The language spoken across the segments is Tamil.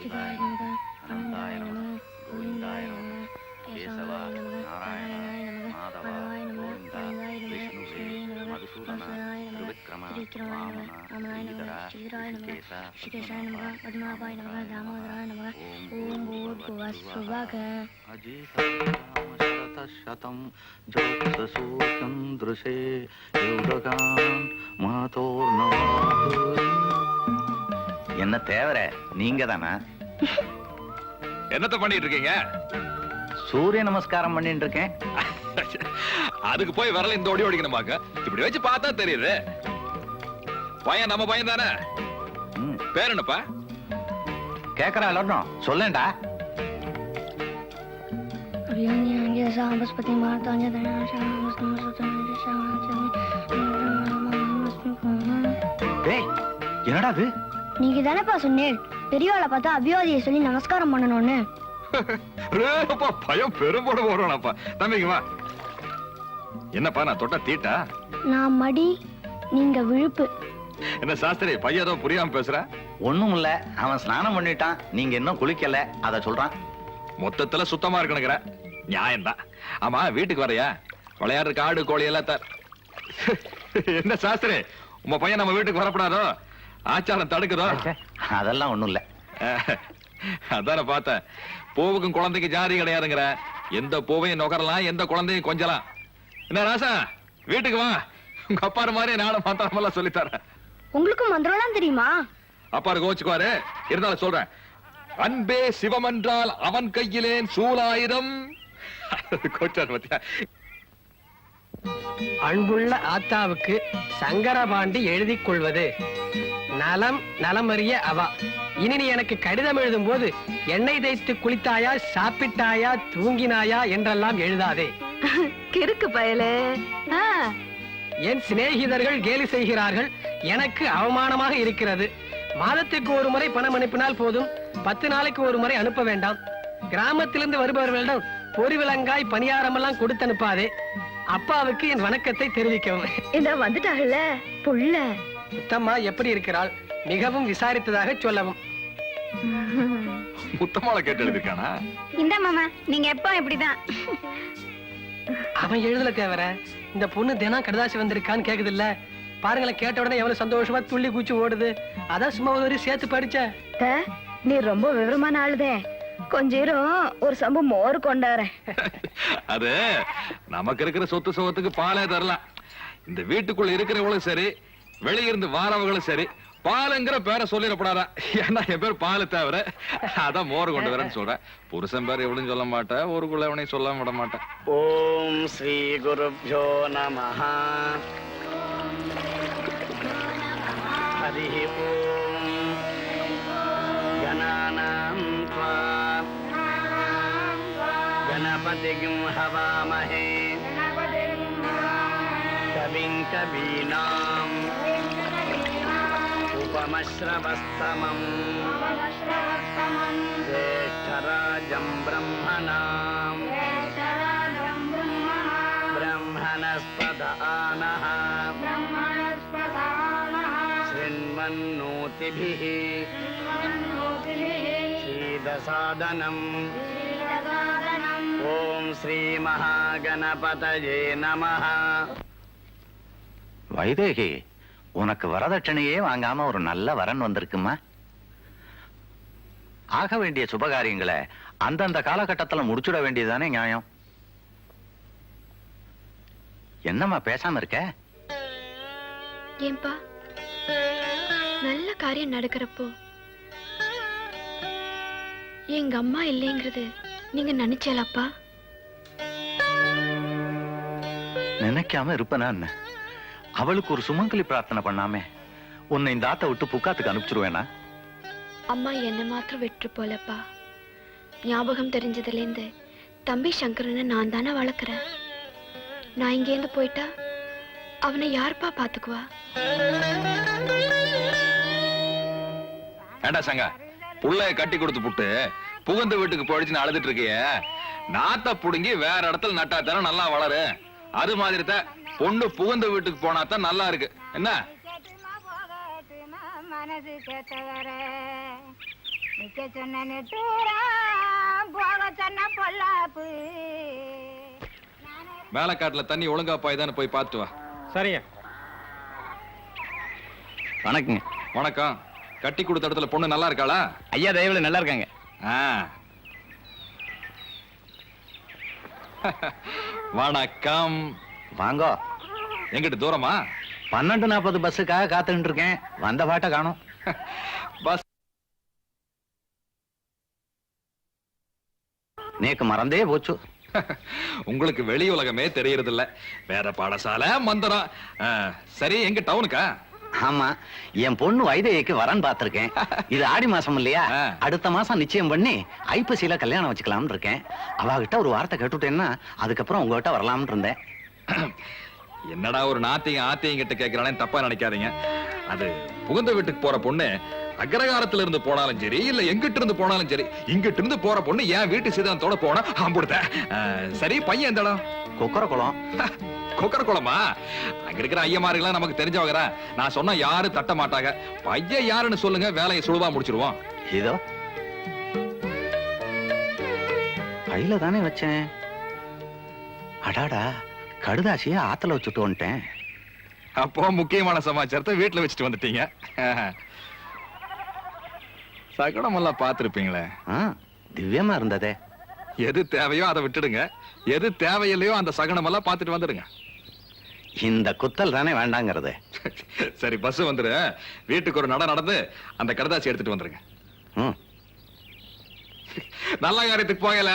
சிவாய நமக அனந்தாய நமக கோவிந்தாய நமக கேசவ நாராயண மாதவாய நமக கோவிந்தாய நமக விஷ்ணுவே மதுசூதன திரிவிக்ரம வாமன ஸ்ரீதராய நமக ஸ்ரீகேசாய நமக பத்மநாபாய நமக தாமோதராய நமக ஓம் பூர்புவஸ்ஸுவக அஜிதம் ஜோத்சசூசந்திருஷே யோககான் மாதோர்ணவாது. என்ன தேவர நீங்க தானா? என்னத்த பண்ணிட்டு இருக்கீங்க? சூரிய நமஸ்காரம் பண்ணிட்டு இருக்கேன். அதுக்கு போய் வரல இந்த ஓடி ஓடிக்கணுமாக்க? இப்படி வச்சு பார்த்தா தெரியுது. பையன் நம்ம பையன் தானே? பேர் என்னப்பா? கேக்குறா எல்லாரும் சொல்லேன்டா. என்னடா அது? நீங்க தானப்பா சொன்னேன் பெரியவாளை பார்த்தா அபிவாதியை சொல்லி நமஸ்காரம் பண்ணணும்னு. பயம் பெரும்போட போறானப்பா. தம்பிங்க வா. என்னப்பா நான் தொட்ட தீட்டா? நான் மடி, நீங்க விழுப்பு. என்ன சாஸ்திரி பையன் ஏதோ புரியாம பேசுற? ஒண்ணும் இல்ல, அவன் ஸ்நானம் பண்ணிட்டான், நீங்க இன்னும் குளிக்கல, அத சொல்றான். மொத்தத்துல சுத்தமா இருக்கணுங்கிற நியாயம்தான். ஆமா வீட்டுக்கு வரையா? விளையாடுறதுக்கு ஆடு கோழி எல்லாம் என்ன சாஸ்திரி உங்க பையன் நம்ம வீட்டுக்கு வரப்படாதோ? ஆச்சாரம் தடுக்குதோ? அதெல்லாம் ஒண்ணும் இல்ல. அதான பார்த்தேன். பூவுக்கும் குழந்தைக்கு ஜாதி கிடையாதுங்கிற. எந்த பூவையும் நுகரலாம், எந்த குழந்தையும் கொஞ்சலாம். என்ன ராசா வீட்டுக்கு வா. உங்க அப்பாரு மாதிரி நானும் மந்திரமெல்லாம் சொல்லித்தரேன். உங்களுக்கு மந்திரம்லாம் தெரியுமா? அப்பாரு கோச்சுக்குவாரு, இருந்தாலும் சொல்றேன். அன்பே சிவம் என்றால் அவன் கையிலேன் சூலாயுதம். கோச்சார் பத்தியா? அன்புள்ள ஆத்தாவுக்கு சங்கரபாண்டி எழுதிக் கொள்வது. நலம் நலமறிய அவா. இனி நீ எனக்கு கடிதம் எழுதும் போது எண்ணெய் தேய்த்து குளித்தாயா, சாப்பிட்டாயா, தூங்கினாயா என்றெல்லாம் எழுதாதே. கிறுக்கு பயலே. என் சிநேகிதர்கள் கேலி செய்கிறார்கள், எனக்கு அவமானமாக இருக்கிறது. மாதத்துக்கு ஒரு முறை பணம் அனுப்பினால் போதும், 10 நாளைக்கு ஒரு முறை அனுப்ப வேண்டாம். கிராமத்திலிருந்து வருபவர்களிடம் பொறிவிலங்காய் பணியாரம் எல்லாம் கொடுத்து அனுப்பாதே. அப்பாவுக்கு என் வணக்கத்தை தெரிவிக்கவும். இந்த வந்துட்டாங்கல்ல புள்ள. முத்தம்மா எப்படி இருக்கிறாள்? மிகவும் விசாரித்ததாக சொல்லவும். முத்தம்மாளை கேட்டு எழுதிருக்கானா? இந்த மாமா நீங்க எப்ப இப்படிதான். அவன் எழுதல தேவர. இந்த பொண்ணு தினம் கடுதாசி வந்திருக்கான்னு கேக்குது இல்ல. பாருங்களேன், கேட்ட உடனே எவ்வளவு சந்தோஷமா துள்ளி கூச்சி ஓடுது. அதான் சும்மா ஒரு சேர்த்து படிச்ச. நீ ரொம்ப விவரமான ஆளுதே. கொஞ்சம் ஒரு சம்பு மோர் கொண்டார. அது நமக்கு இருக்கிற சொத்து சுகத்துக்கு பாலே தரலாம். இந்த வீட்டுக்குள்ள இருக்கிறவங்களும் சரி, வெளியிருந்து வாரவங்களும் சரி, பாலுங்கிற பேரை சொல்லிடப்படாதா? ஏன்னா என் பேர் பாலு தவிர, அதான் மோர் கொண்டு வரேன்னு சொல்றேன். புருஷன் பேர் எவ்வளவு சொல்ல மாட்டேன், ஊருக்குள்ள எவனையும் சொல்ல விட மாட்டேன். ஓம் ஸ்ரீ குருப்யோ நமஹ. ஹரி ஓம். கணானாம் த்வா கணபதிம் ஹவாமஹே. கவிம் கவீனாம் उपमश्रवस्तमम् ज्येष्ठराजम् ब्रह्मणाम् ब्रह्मणस्पद आनः शृण्वन्नोतिभिः शीदसादनम्. ॐ श्रीमहागणपतये नमः. வைதேகி, உனக்கு வரதட்சணையே வாங்காம ஒரு நல்ல வரன் வந்திருக்குமா? ஆக வேண்டிய சுபகாரியங்களை அந்தந்த காலகட்டத்துல முடிச்சுட வேண்டியதுதானே நியாயம். என்னம்மா பேசாம இருக்க? ஏன்பா நல்ல காரியம் நடக்கிறப்போ எங்க அம்மா இல்லைங்கிறது நீங்க நினைச்சலாப்பா? நினைக்காம இருப்பனா என்ன? அவளுக்கு ஒரு சுமங்கலி பிரார்த்தனை பண்ணாமே உன்னை இந்த ஆத்த விட்டு புக்காத்துக்கு அனுப்பிச்சிருவேனா? அம்மா என்ன மாத்திரம் வெற்று போலப்பா. ஞாபகம் தெரிஞ்சதுல இருந்து தம்பி சங்கரனை நான் தானே வளர்க்கிறேன். நான் இங்கேருந்து போயிட்டா அவனை யாருப்பா பாத்துக்குவா? ஏண்டா சங்க, புள்ளைய கட்டி கொடுத்து புட்டு புகுந்த வீட்டுக்கு போயிடுச்சுன்னு அழுதுட்டு இருக்கிய. நாத்த புடுங்கி வேற இடத்துல நட்டா தானே நல்லா வளரு. அது மாதிரி தான் பொண்ணு புகுந்த வீட்டுக்கு போனா தான் நல்லா இருக்கு. என்ன நிக்க சொன்ன நெட்டூரம் போக சொன்ன பொல்லாப்பு. மேலக்காட்டுல தண்ணி ஒழுங்கா பாய்தான்னு போய் பார்த்து வா. சரிங்க. வணக்கங்க. வணக்கம். கட்டி கொடுத்த இடத்துல பொண்ணு நல்லா இருக்காளா? ஐயா தயவுல நல்லா இருக்காங்க. வணக்கம். வாங்கோ. எங்கிட்டு தூரமா? 12:40 பஸ்ஸுக்காக காத்துக்கிட்டு இருக்கேன். வந்த பாட்டை காணோம். பஸ் நேக்கு மறந்தே போச்சு. உங்களுக்கு வெளி உலகமே தெரியறது இல்ல. வேற பாடசாலை மந்திரம். சரி, எங்க டவுனுக்கா? ஆமா, என் பொண்ணு வைதேகிக்கு வரன் பார்த்திருக்கேன். இது ஆடி மாசம் இல்லையா? அடுத்த மாசம் நிச்சயம் பண்ணி ஐப்பசியில கல்யாணம் வச்சுக்கலாம்னு இருக்கேன். அவகிட்ட ஒரு வார்த்தை கேட்டுட்டேன்னா அதுக்கப்புறம் உங்ககிட்ட வரலாம்னு இருந்தேன். என்னடா ஒரு ஆத்தியம் கிட்ட கேட்கிறானே தப்பா நினைக்காதீங்க. அது புகுந்த வீட்டுக்கு போற பொண்ணு அக்ரகாரத்துல இருந்து போனாலும் சரி, இல்ல எங்கிட்ட இருந்து போனாலும் சரி, இங்கிட்ட இருந்து போற பொண்ணு என் வீட்டு சீதனத்தோட போனா ஆம்புடுத்த. சரி, பையன் எந்த இடம்? கொக்கரகுளம். கொக்கரகுளமா? அங்க இருக்கிற ஐயமாருங்களா நமக்கு தெரிஞ்சவங்க. நான் சொன்னா யாரும் தட்ட மாட்டாங்க. பையன் யாருன்னு சொல்லுங்க, வேலையை சுழுவா முடிச்சிருவோம். இதோ கையில தானே வச்சேன். அடாடா, கடுதாசிய ஆத்துல வச்சுட்டு வந்துட்டேன். அப்போ முக்கியமான சமாச்சாரத்தை வீட்டுல வச்சுட்டு வந்துட்டீங்க. சகடம் எல்லாம் பாத்துருப்பீங்களே. திவ்யமா இருந்ததே. எது தேவையோ அதை விட்டுடுங்க, எது தேவையில்லையோ அந்த சகனம் எல்லாம் பாத்துட்டு வந்துடுங்க. இந்த குத்தல் தானே வேண்டாங்கிறது. சரி, பஸ் வந்துரு. வீட்டுக்கு ஒரு நடந்து அந்த கடதாசி எடுத்துட்டு வந்துருங்க. நல்ல காரியத்துக்கு போகல,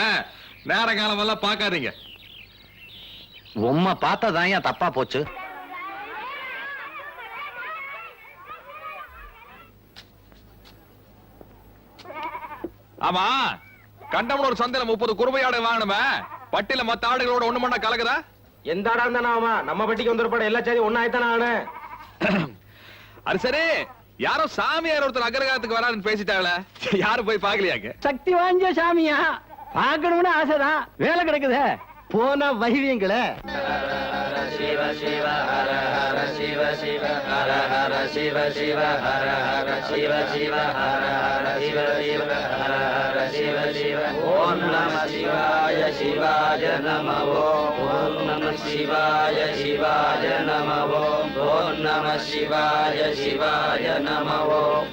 நேர காலம் எல்லாம் பாக்காதீங்க. உம்மை பார்த்ததான் ஏன் தப்பா போச்சு? ஆமா, கண்டவன் ஒரு சந்தையில 30 குறுவையாடு வாங்கணுமே, பட்டியல மத்த ஆடுகளோட ஒண்ணு மண்ணா கலக்குதா? எந்த ஆடா இருந்தா நம்ம பட்டிக்கு வந்துருப்பாடு எல்லா சாதி ஒன்னாயித்தானே ஆனு. அது சரி, யாரோ சாமியார் ஒருத்தர் அக்ரகாரத்துக்கு வராதுன்னு பேசிட்டாங்களே, யாரும் போய் பாக்கலையாங்க? சக்தி வாய்ந்த சாமியா? பாக்கணும்னு ஆசைதான், வேலை கிடைக்குதே. போன வைவியங்கள. சிவ சிவ ஹர ஹர சிவ சிவ ஹர ஹர சிவ சிவ ஹர ஹர சிவ சிவ ஹர ஹர சிவ சிவ ஹர ஹர சிவ சிவ. ஓம் நம சிவாய சிவாய நம ஓம். ஓம் நம சிவாய சிவாய நம ஓம். ஓம் நம சிவாய சிவாய நம ஓம்.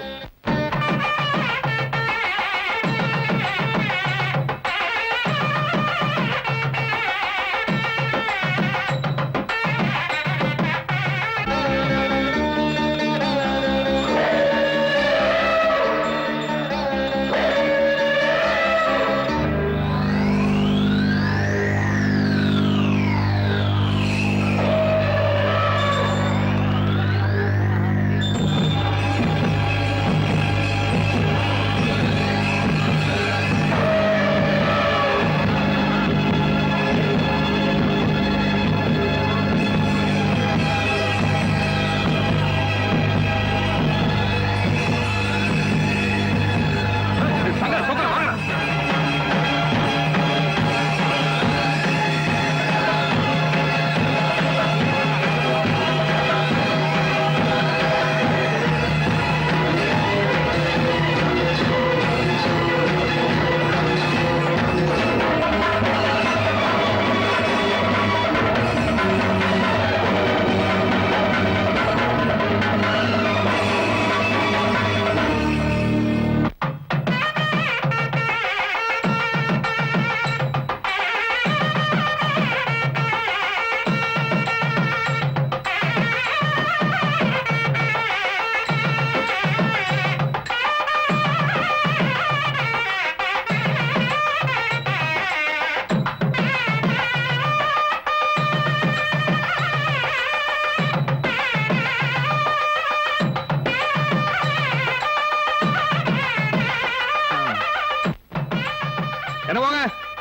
என்ன போங்க,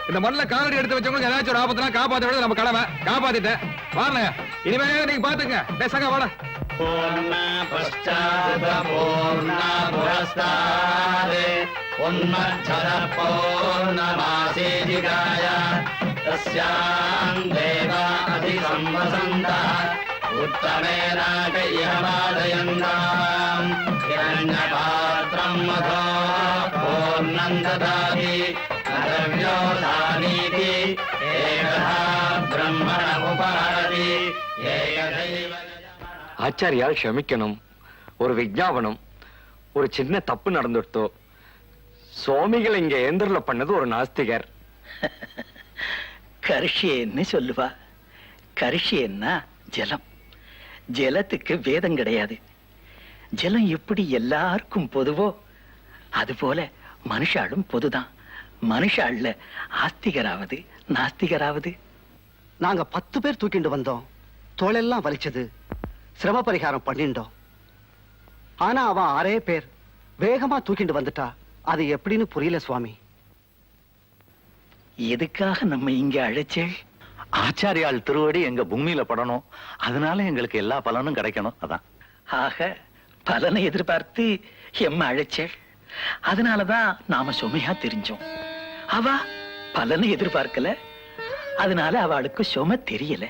இந்த மண்ணுல காலடி எடுத்து வச்சவங்களுக்கு ஏதாச்சும் ஒரு ஆபத்துனா காப்பாத்த வேண்டியது நம்ம கடமை. காப்பாத்திட்டேன், வாருங்க. இனிமே நீங்க பாத்துங்க. சங்க வாட. பூர்ண பஷ்சாத பூர்ண புரஸ்தாதே உன்மச்சர பூர்ணமாசேதிகாய தஸ்யாம் தேவா அதிசம்வசந்தா உத்தமேன கையமாதயந்தாம் ஹிரண்யபாத்ரம் मधो पूर्णं ददाति नरव्योधानीति एकः ब्रह्मण उपहरति एकदैव ஆச்சாரியால் க்ஷமிக்கணும். ஒரு விஞ்ஞாபனம், ஒரு சின்ன தப்பு நடந்துட்டோ. சுவாமிகள் இங்க ஏந்திரல பண்ணது ஒரு நாஸ்திகர். கரிஷியன்னு சொல்லுவா. கரிஷியன்னா ஜலம். ஜலத்துக்கு வேதம் கிடையாது. ஜலம் எப்படி எல்லாருக்கும் பொதுவோ அதுபோல மனுஷாளும் பொதுதான். மனுஷாள்ல ஆஸ்திகராவது நாஸ்திகராவது. நாங்க 10 பேர் தூக்கிட்டு வந்தோம். தோளெல்லாம் வலிச்சது. சிரம பரிகாரம் பண்ணிட்டோம். ஆனா அவன் 6 பேர் வேகமா தூக்கிட்டு வந்துட்டா. அது எப்படின்னு புரியல சுவாமி. எதுக்காக நம்ம இங்க அழைச்சேள்? ஆச்சாரியால் திருவடி எங்க பூமியில படணும், அதனால எங்களுக்கு எல்லா பலனும் கிடைக்கணும். அதான். ஆக பலனை எதிர்பார்த்து எம்ம அழைச்சேள். அதனாலதான் நாம சுமையா தெரிஞ்சோம். அவ பலனை எதிர்பார்க்கல, அதனால அவளுக்கு சுமை தெரியல.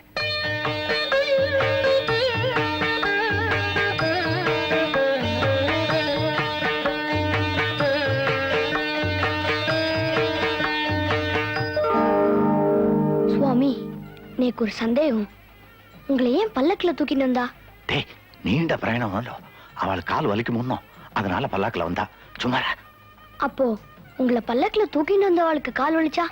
சுவாமி, எனக்கு ஒரு சந்தேகம். உங்களை ஏன் பல்லக்கில் தூக்கிட்டு வந்தா? டேய், நீண்ட பிரயாணம் அவள் கால் வலிக்கு முன்னோம், அதனால பல்லாக்குல வந்தா. சும்மா அப்போ உங்களை பல்லக்கில் தூக்கிட்டு வந்தவளுக்கு கால் வலிச்சா?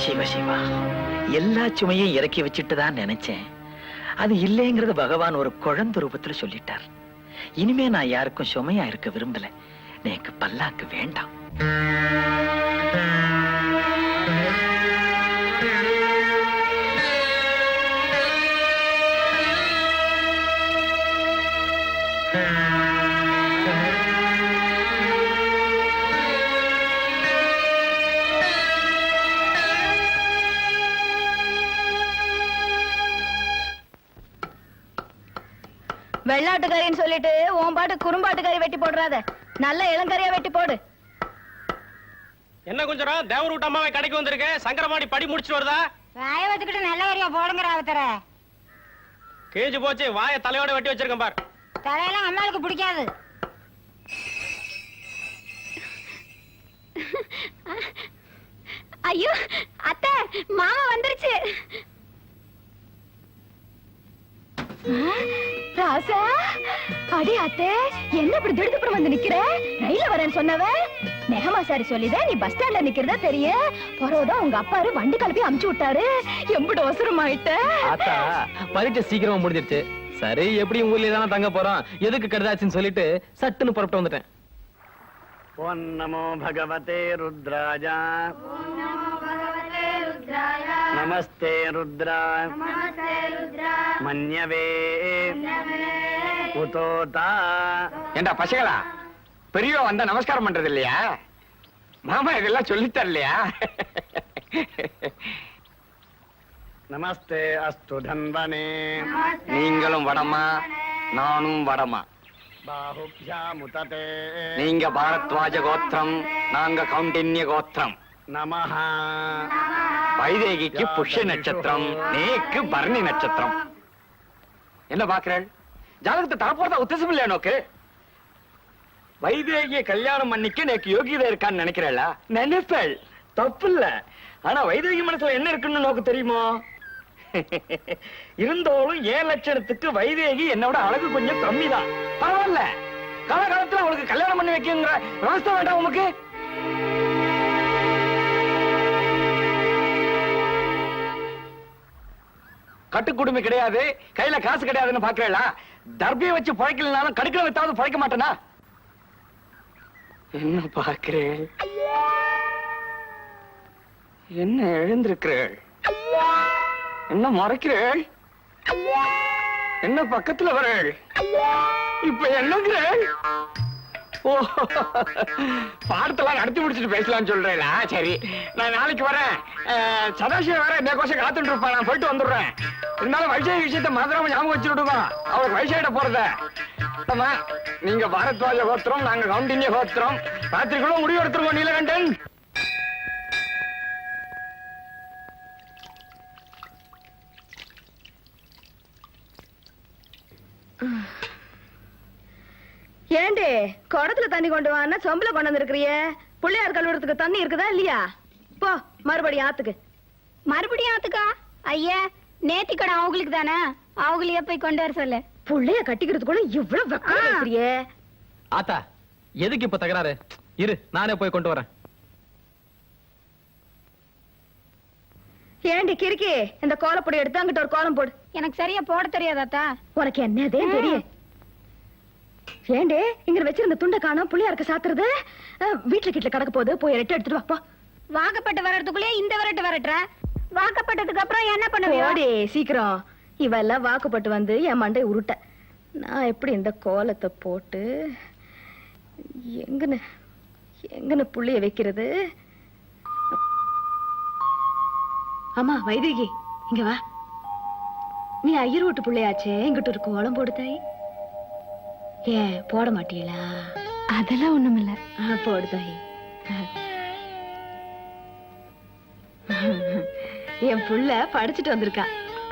சிவசிவா, எல்லா சுமையும் இறக்கி வச்சுட்டு தான் நினைச்சேன். அது இல்லைங்கிறது பகவான் ஒரு குழந்தை ரூபத்துல சொல்லிட்டார். இனிமே நான் யாருக்கும் சுமையா இருக்க விரும்பல. எனக்கு பல்லாக்கு வேண்டாம். வெள்ளாட்டுக்கறின்னு சொல்லிட்டு உன் பாட்டு குறும்பாட்டுக்கறி வெட்டி போடுறாத. நல்ல இளங்கறியா வெட்டி போடு. என்ன கொஞ்சம் தேவர் வீட்டு அம்மாவை கடைக்கு வந்திருக்கேன். சங்கரமாடி படி முடிச்சுட்டு வருதா? வாய வச்சுக்கிட்டு நல்ல வரியா போடுங்கிற அவத்தர. கேஜி போச்சு. வாயை தலையோட வெட்டி வச்சிருக்கேன் பார். தலையெல்லாம் அம்மாளுக்கு பிடிக்காது. ஐயோ அத்தை, மாமா வந்துருச்சு. ராசா, அடி அத்தை, என்ன இப்படி திடுதுப்புறம் வந்து நிக்கிற? ரயில வரேன்னு சொன்னவ நெகமாசாரி சொல்லிதான் நீ பஸ் ஸ்டாண்ட்ல நிக்கிறதா தெரியும். பரோதான் உங்க அப்பாரு வண்டி கலப்பி அமுச்சு விட்டாரு. எம்பிட அவசரமாயிட்ட. ஆத்தா, பரீட்சை சீக்கிரமா முடிஞ்சிருச்சு. சரி, எப்படி ஊர்லயே தானே தங்க போறோம், எதுக்கு கருதாச்சுன்னு சொல்லிட்டு சட்டுன்னு புறப்பட்டு வந்துட்டேன். ஓம் நமோ பகவதே ருத்ராய. நமஸ்தே ருத்ரா. மன்யவே உதோதா. ஏண்டா பசங்களா, பெரியவா வந்தா நமஸ்காரம் பண்றது இல்லையா? மாமா இதெல்லாம் சொல்லித்தார் இல்லையா? நமஸ்தே அஸ்து தன்வனே. நீங்களும் வடமா, நானும் வடமா. பாஹுப்யாமுததே. நீங்க பாரத்வாஜ கோத்திரம், நாங்க கௌண்டின்ய கோத்திரம். நமஹ. வைதேகிக்கு புஷ்ய நட்சத்திரம், நேக்கு பரணி நட்சத்திரம். என்ன பாக்குறேன்? ஜாதகத்தை தரப்போறதா உத்தேசம் இல்லையா நோக்கு? வைதேகிய கல்யாணம் பண்ணிக்க நேக்கு யோகியதை இருக்கான்னு நினைக்கிறேன். நினைப்பேள், தப்பு இல்ல. ஆனா வைதேகி மனசுல என்ன இருக்குன்னு நோக்கு தெரியுமோ? இருந்தாலும் ஏன் லட்சணத்துக்கு வைதேகி என்னோட அழகு கொஞ்சம் கம்மிதான். பரவாயில்ல, காலகாலத்துல அவளுக்கு கல்யாணம் பண்ணி வைக்கிற விவசாய வேண்டாம் உனக்கு? கட்டுக்குடுமை கிடையாது, கையில காசு கிடையாதுன்னு பாக்குறா. தர்பியை வச்சு பழைக்கலனாலும் கடுக்கல வைத்தாவது பழைக்க மாட்டேனா? என்ன பாக்குறேன்? என்ன எழுந்திருக்கிறேள்? என்ன மறைக்கிறேள்? என்ன பக்கத்துல வரேள்? இப்ப என்னங்கிறேள்? ஓ, பாடத்தெல்லாம் நடத்தி முடிச்சுட்டு பேசலாம்னு சொல்றேங்களா? சரி, நான் நாளைக்கு வரேன். சதாசிவம் வேற என்ன கோசம் காத்துட்டு இருப்பான். நான் போயிட்டு வந்துடுறேன். இருந்தாலும் வைஷாகி விஷயத்த மறந்துடாம ஞாபகம் வச்சுடுமா? அவருக்கு வைஷாயிட போறத. ஆமா, நீங்க பாரத்வாஜ கோத்திரம், நாங்க கவுண்டின்ய கோத்திரம். ராத்திரிக்குள்ள முடிவு எடுத்துருவோம் நீலகண்டன். ஏண்டி குடத்துல தண்ணி கொண்டு வான்னா சொம்பல கொண்டு வந்திருக்கிறிய? பிள்ளையார் கழுவுறதுக்கு தண்ணி இருக்குதா இல்லையா? போ மறுபடியும் ஆத்துக்கு. மறுபடியும் ஆத்துக்கா? ஐயா, நேத்தி கடை அவங்களுக்கு தானே, அவங்களையே போய் கொண்டு வர சொல்லு. புள்ளைய கட்டிக்கிறதுக்குள்ள இவ்வளவு வெக்கம் பேசுறியே. ஆத்தா எதுக்கு இப்ப தகராறு? இரு, நானே போய் கொண்டு வரேன். ஏண்டி கிறுக்கி, இந்த கோலப்பொடி எடுத்து அங்கிட்ட ஒரு கோலம் போடு. எனக்கு சரியா போட தெரியாதாத்தா. உனக்கு என்னதே தெரியும்? ஏண்டி இங்க வச்சிருந்த துண்டை காணோம், புள்ளையாருக்கு சாத்துறது. வீட்டுல கிட்ட கிடக்க போகுது, போய் ரெட்டு எடுத்துட்டு வா. போ. வாக்கப்பட்டு வர்றதுக்குள்ளே இந்த விரட்டுற. வாக்கப்பட்டதுக்கு அப்புறம் என்ன பண்ணுவியோ? ஓடி சீக்கிரம். இவெல்லாம் வாக்குப்பட்டு வந்து என் மண்டை உருட்ட. நான் எப்படி இந்த கோலத்தை போட்டு எங்கன்னு புள்ளைய வைக்கிறது? ஆமா வைதேகி, இங்க வா. நீ ஐயர் வீட்டு பிள்ளையாச்சே, இங்கிட்டு ஒரு கோலம் போடு தாய். ஏன் போட மாட்டீங்களா? அதெல்லாம் ஒண்ணுமில்ல. போடு தாய். என் புள்ள படிச்சுட்டு வந்திருக்கா,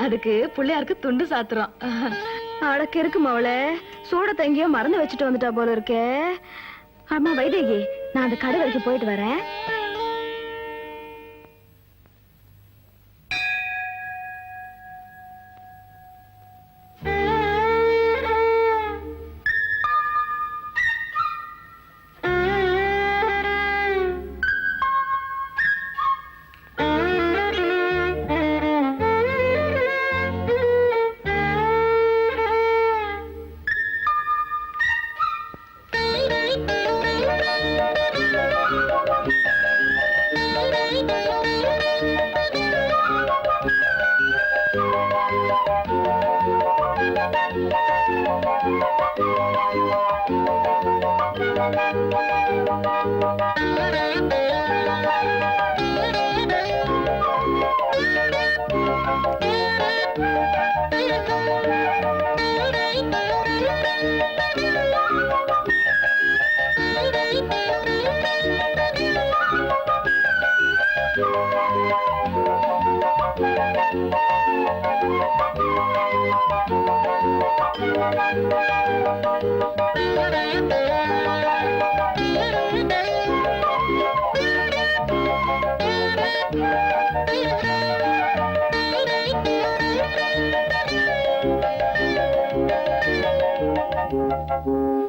அதுக்கு பிள்ளையாருக்கு துண்டு சாத்துறோம். அடக்கு இருக்கு மவள, சூட தங்கியோ மறந்து வச்சுட்டு வந்துட்டா போல இருக்கே. ஆமா வைதேகி, நான் அந்த கடை வரைக்கும் போயிட்டு வரேன். Thank you.